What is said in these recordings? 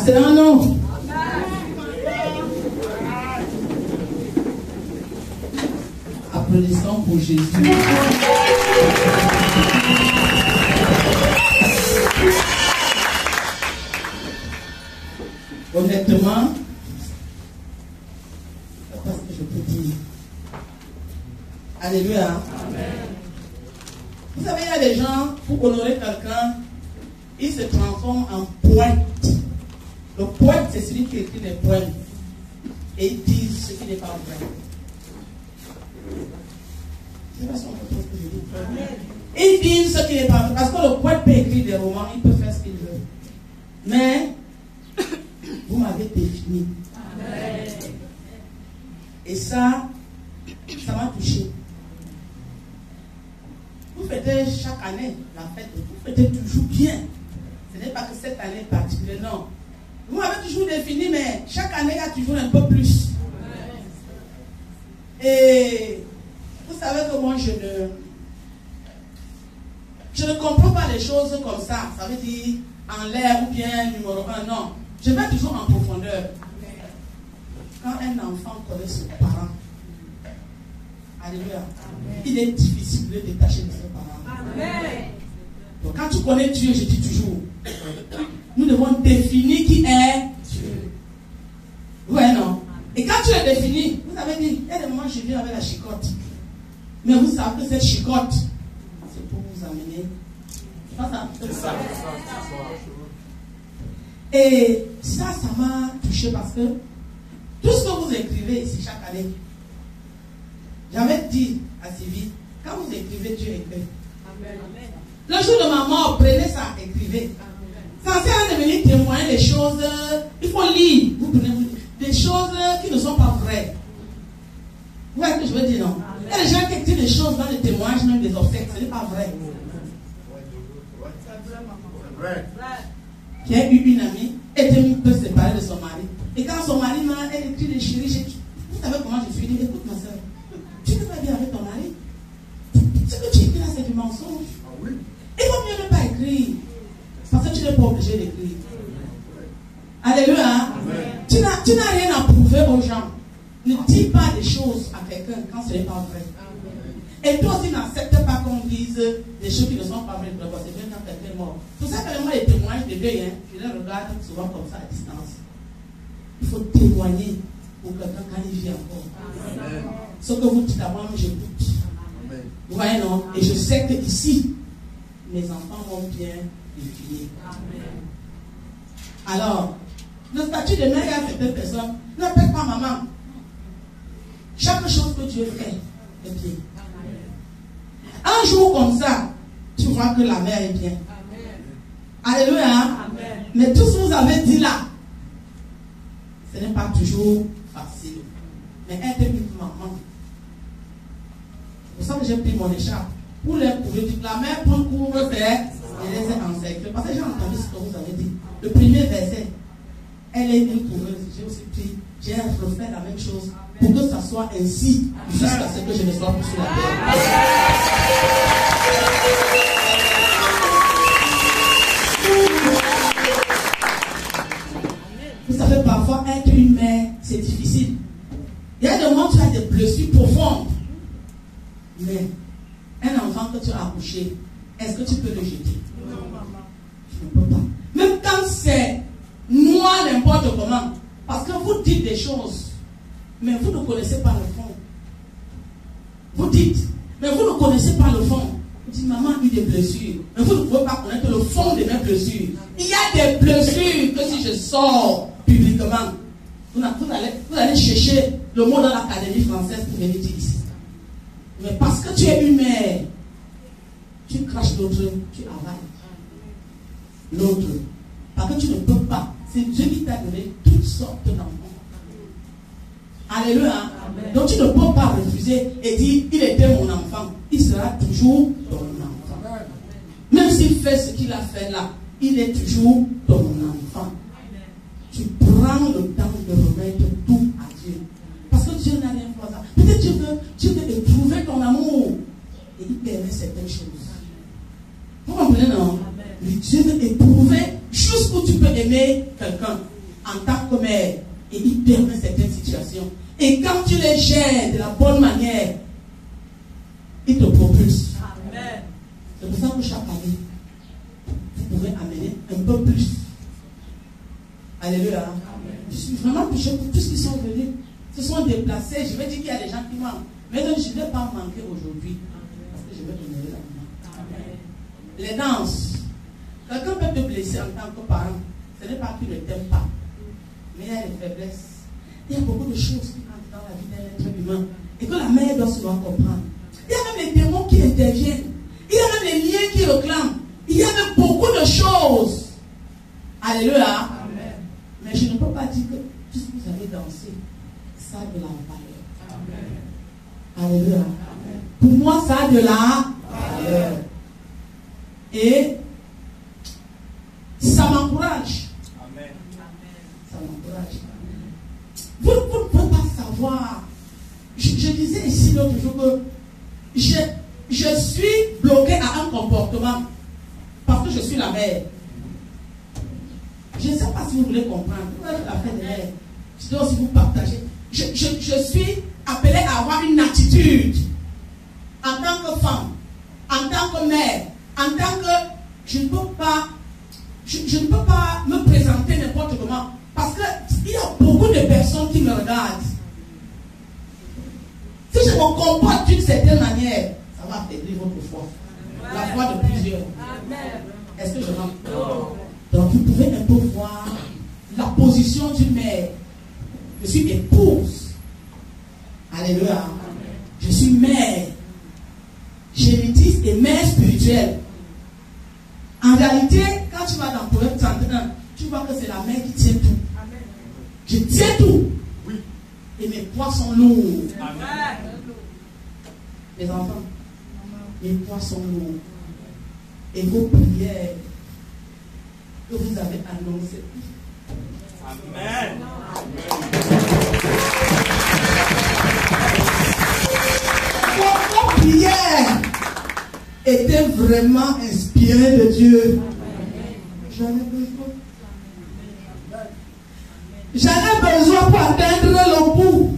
C'est un nom. Applaudissons pour Jésus. Honnêtement, qu'est-ce que je peux dire? Alléluia. Amen. Vous savez, il y a des gens, pour honorer quelqu'un, ils se transforment en poète. Le poète, c'est celui qui écrit les poèmes. Et ils disent ce qui n'est pas vrai. Je ne sais pas si on comprend ce que je dis. Ils disent ce qui n'est pas vrai. Parce que le poète peut écrire des romans, il peut faire ce qu'il veut. Mais, vous m'avez défini. Amen. Et ça m'a touché. Vous fêtez chaque année la fête, vous fêtez toujours bien. Ce n'est pas que cette année particulière, non. Vous m'avez toujours défini, mais chaque année, il y a toujours un peu plus. Et vous savez que moi, je ne comprends pas les choses comme ça. Ça veut dire en l'air ou bien numéro 1, non. Je vais toujours en profondeur. Quand un enfant connaît ses parents, alléluia, il est difficile de le détacher de ses parents. Amen. Donc quand tu connais Dieu, je dis toujours, nous devons définir qui est Dieu. Ouais, non? Et quand tu le définis, vous avez dit, il y a des moments où je viens avec la chicotte. Mais vous savez que cette chicotte, c'est pour vous amener. C'est pas ça? C'est ça. Et ça m'a touché parce que tout ce que vous écrivez ici chaque année, j'avais dit à Sylvie, quand vous écrivez, Dieu écrit. Amen. Le jour de ma mort, prenez ça, écrivez. Ça sert à devenir témoin des choses, il faut lire, vous prenez des choses qui ne sont pas vraies. Vous voyez ce que je veux dire, non? Il y a des gens qui écrivent des choses dans les témoignages, même des obsèques, ce n'est pas vrai. C'est vrai. Qui a eu une amie, était un peu séparée de son mari. Et quand son mari m'a écrit des chéris, vous savez comment je suis dit, écoute ma soeur, tu ne vas bien avec ton mari. Ce que tu écris là, c'est du mensonge. Ah oui. Il vaut mieux ne pas écrire. Parce que tu n'es pas obligé d'écrire. Alléluia. Tu n'as rien à prouver aux gens. Ne dis pas des choses à quelqu'un quand ce n'est pas vrai. Et toi aussi n'acceptes pas qu'on dise des choses qui ne sont pas vraies. Parce que c'est bien quand quelqu'un est mort. C'est pour ça que moi, les témoignages de deuil, je les regarde souvent comme ça à distance. Il faut témoigner pour quelqu'un quand il vit encore. Amen. Ce que vous dites à moi, j'écoute. Vous voyez, non? Et je sais que ici, mes enfants vont bien défiler. Alors, le statut de mère à certaines personnes, n'appelle pas maman. Chaque chose que Dieu fait est bien. Un jour comme ça, tu vois que la mère est bien. Alléluia. Mais tout ce que vous avez dit là, ce n'est pas toujours facile. Mais être une maman. C'est pour ça que j'ai pris mon écharpe. Pour les courir, la mère pour couvre faire et les encercler. Parce que j'ai entendu ce que vous avez dit. Le premier verset, elle est une coureuse. J'ai aussi pris, j'ai refait la même chose pour que ça soit ainsi jusqu'à ce que je ne sois plus sur la terre. Vous savez, parfois, être une mère, c'est difficile. Il y a des moments où tu as des blessures profondes. Mais un enfant que tu as accouché, est-ce que tu peux le jeter? Non, maman. Je ne peux pas. Même quand c'est noir n'importe comment. Parce que vous dites des choses, mais vous ne connaissez pas le fond. Vous dites, mais vous ne connaissez pas le fond. Vous dites, maman a eu des blessures. Mais vous ne pouvez pas connaître le fond de mes blessures. Il y a des blessures que si je sors publiquement, vous allez chercher le mot dans l'Académie française pour venir dire ici. Mais parce que tu es une mère, tu craches l'autre, tu avales l'autre. Parce que tu ne peux pas. C'est Dieu qui t'a donné toutes sortes d'enfants. Alléluia. Amen. Donc tu ne peux pas refuser et dire, il était mon enfant. Il sera toujours ton enfant. Même s'il fait ce qu'il a fait là, il est toujours ton enfant. Tu prends le temps de remettre tout à Dieu. Parce que Dieu n'a rien fait ça. Peut-être Dieu veut éprouver ton amour. Et il permet certaines choses. Vous comprenez, non? Mais Dieu veut éprouver jusqu'où tu peux aimer quelqu'un. en tant que mère et il permet certaines situations. Et quand tu les gères de la bonne manière, il te propulse. Amen. C'est pour ça que chaque année, vous pouvez amener un peu plus. Alléluia. Amen. Je suis vraiment touché pour tous qui sont venus, se sont déplacés. Je vais dire qu'il y a des gens qui manquent. Mais donc, je ne vais pas manquer aujourd'hui. Parce que je vais honorer la maman. Les danses. Quelqu'un peut te blesser en tant que parent. Ce n'est pas qu'il ne t'aime pas. Mais il y a des faiblesses. Il y a beaucoup de choses qui entrent dans la vie d'un être humain. Et que la mère doit souvent comprendre. Il y a même les démons qui interviennent. Il y a même les liens qui réclament. Il y a même beaucoup de choses. Alléluia. Amen. Mais je ne peux pas dire que tout ce que vous avez dansé, ça a de la valeur. Amen. Alléluia. Amen. Pour moi, ça a de la valeur. Et ça m'encourage. Amen. Ça m'encourage. Vous ne pouvez pas savoir. Je disais ici l'autre jour que je suis bloqué à un comportement parce que je suis la mère. Je ne sais pas si vous voulez comprendre. Vous êtes la fête de mère. Je dois aussi vous partager. Je suis appelée à avoir une attitude en tant que femme, en tant que mère, en tant que je ne peux pas me présenter n'importe comment parce qu'il y a beaucoup de personnes qui me regardent. Si je me comporte d'une certaine manière, ça va affaiblir votre foi. La foi de plusieurs. Est-ce que je rentre? Donc vous pouvez un peu voir la position d'une mère. Je suis épouse. Alléluia. Je suis mère. Génétiste et mère spirituelle. En réalité, quand tu vas dans Proverbe 31, tu vois que c'est la mère qui tient tout. Je tiens tout. Oui. Et mes poids sont lourds. Amen. Les enfants, mes poids sont lourds. Et vos prières que vous avez annoncées. Amen. Vos prières étaient vraiment inspirées de Dieu. J'en ai besoin. J'en ai besoin pour atteindre le bout.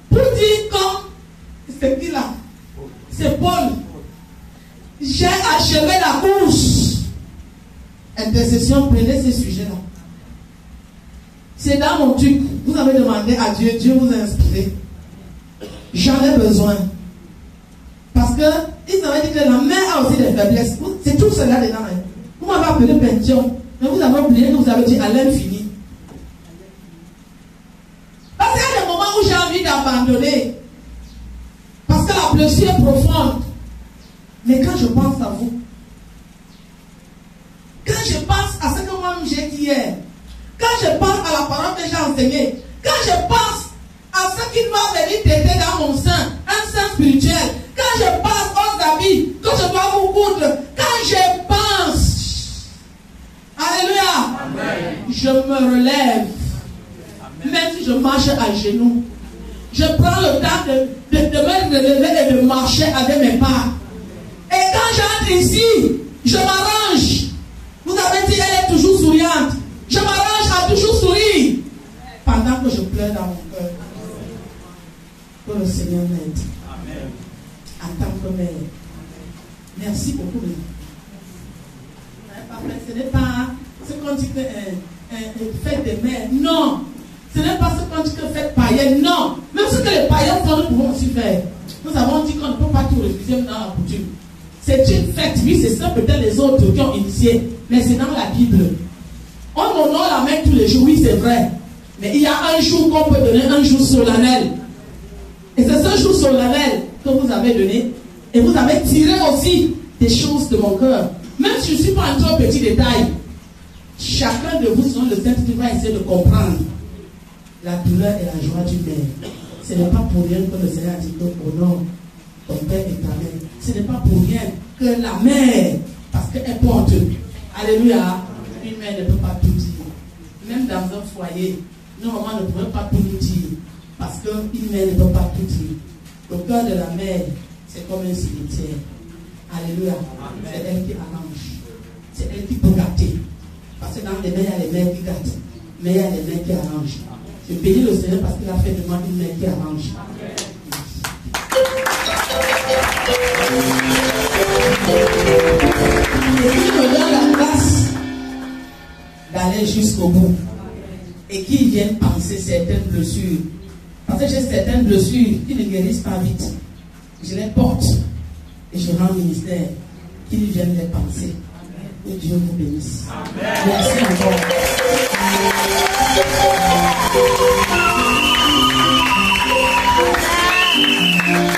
Pour dire comme c'est qui là? C'est Paul. J'ai achevé la course. Intercession, prenez ce sujet-là. C'est dans mon truc. Vous avez demandé à Dieu, Dieu vous a inspiré. J'en ai besoin. Parce que il s'avait dit que la mère a aussi des faiblesses. C'est tout cela dedans. Hein. Vous m'avez appelé pension, mais vous avez oublié que vous avez dit à l'infini. Parce qu'il y a des moments où j'ai envie d'abandonner. Parce que la blessure est profonde. Mais quand je pense à vous, quand je pense à ce que moi j'ai dit hier, quand je pense à la parole que j'ai enseignée, quand je pense à ce qu'il va venir t'aider dans mon sein, un sein spirituel, quand je pense aux habits que je dois vous coudre, quand je pense, alléluia, amen, je me relève, amen, même si je marche à genoux, je prends le temps de me relever et de marcher avec mes pas. Et quand j'entre ici, je m'arrange. Vous avez dit, elle est toujours souriante. Je m'arrange à toujours sourire. Pendant que je pleure dans mon cœur. Que le Seigneur m'aide. En tant que mère. Merci beaucoup. Ce n'est pas ce qu'on dit que fête des mères. Non. Ce n'est pas ce qu'on dit que fête païenne. Non. Même ce que les païens font, nous pouvons aussi faire. Nous avons dit qu'on ne peut pas tout refuser dans la coutume. C'est une fête, oui, c'est ça peut-être les autres qui ont initié, mais c'est dans la Bible. On honore la mère tous les jours, oui, c'est vrai. Mais il y a un jour qu'on peut donner, un jour solennel. Et c'est ce jour solennel que vous avez donné. Et vous avez tiré aussi des choses de mon cœur. Même si je ne suis pas entré au petit détail, chacun de vous, selon le Saint-Esprit, va essayer de comprendre la douleur et la joie du Père. Ce n'est pas pour rien que le Seigneur a dit que honore ton Père et ta mère. Ce n'est pas pour rien que la mère, parce qu'elle porte, alléluia, une mère ne peut pas tout dire. Même dans un foyer, nos mamans ne pourraient pas tout nous dire, parce qu'une mère ne peut pas tout dire. Le cœur de la mère, c'est comme un cimetière. Alléluia. C'est elle qui arrange. C'est elle qui peut gâter. Parce que dans les mères, il y a les mères qui gâtent. mais il y a des mains qui arrangent. Je bénis le Seigneur parce qu'il a fait de moi une main qui arrange. Et qui me donne la grâce d'aller jusqu'au bout. Et qui viennent penser certaines blessures. Parce que j'ai certaines blessures qui ne guérissent pas vite. Je les porte et je rends ministère. Qu'ils viennent les penser. Que Dieu vous bénisse. Merci encore.